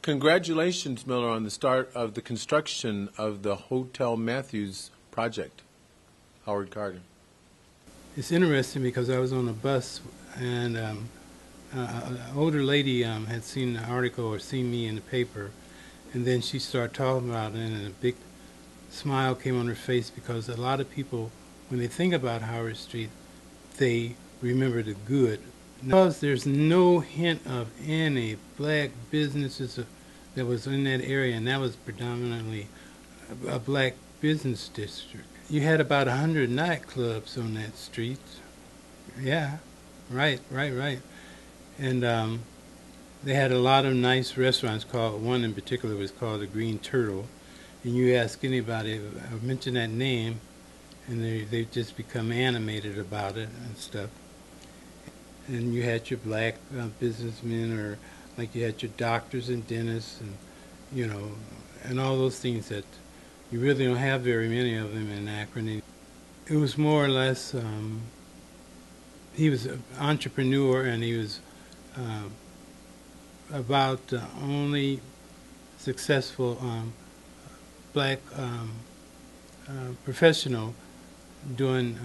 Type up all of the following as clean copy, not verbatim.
Congratulations, Miller, on the start of the construction of the Hotel Matthews project. Howard Carter. It's interesting because I was on a bus and an older lady had seen the article or seen me in the paper, and then she started talking about it, and a big smile came on her face because a lot of people, when they think about Howard Street, they remember the good. Because there's no hint of any black businesses that was in that area, and that was predominantly a black business district. You had about 100 nightclubs on that street. Yeah, right. And they had a lot of nice restaurants. One in particular was called the Green Turtle. And you ask anybody, mention that name, and they just become animated about it and stuff. And you had your black businessmen, or like you had your doctors and dentists, and and all those things that you really don't have very many of them in Akron. It was more or less, he was an entrepreneur, and he was about the only successful black professional during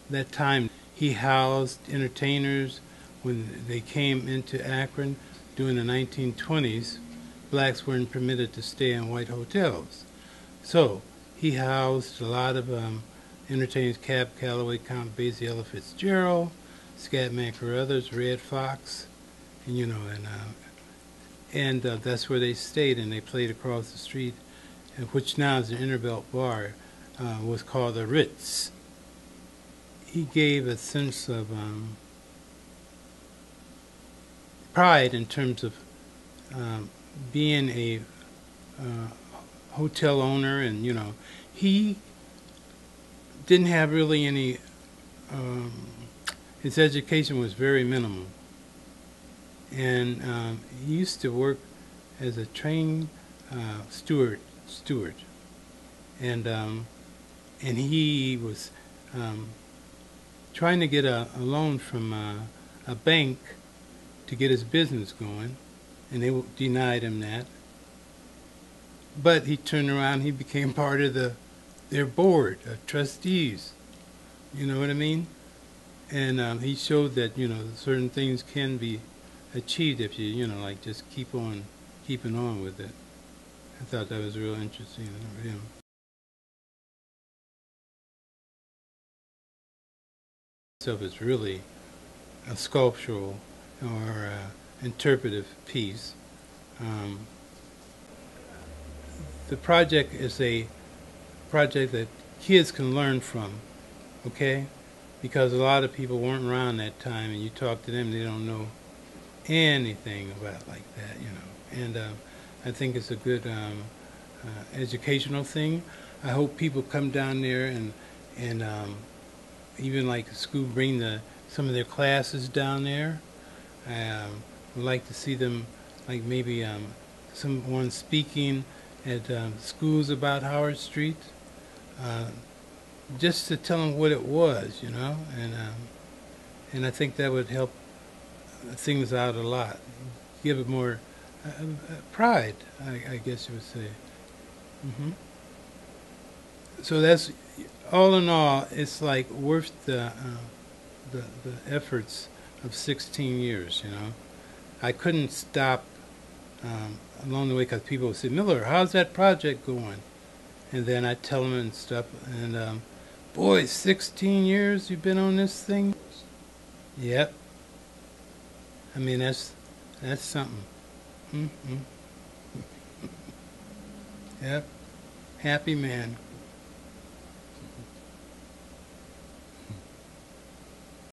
that time. He housed entertainers when they came into Akron during the 1920s. Blacks weren't permitted to stay in white hotels. So he housed a lot of entertainers: Cab Calloway, Count Basie, Ella Fitzgerald, Scatman Carruthers, Red Fox, and that's where they stayed, and they played across the street, which now is the Interbelt Bar, was called the Ritz. He gave a sense of pride in terms of being a hotel owner, and he didn't have really any. His education was very minimal, and he used to work as a train steward, and he was trying to get a loan from a bank to get his business going, and they denied him that. But he turned around, he became part of their board of trustees. You know what I mean? And he showed that certain things can be achieved if you like just keeping on with it. I thought that was real interesting of him. Itself is really a sculptural or interpretive piece. The project is a project that kids can learn from, okay? Because a lot of people weren't around that time, and you talk to them, they don't know anything about like that, And I think it's a good educational thing. I hope people come down there and even like school bring some of their classes down there. I would like to see them, like maybe someone speaking at schools about Howard Street, just to tell them what it was, and I think that would help things out a lot, give it more pride, I guess you would say. So that's, all in all, it's like worth the efforts of 16 years, I couldn't stop along the way because people would say, "Miller, how's that project going?" And then I'd tell them and stuff, and boy, 16 years you've been on this thing? Yep. I mean, that's something. Yep. Happy man.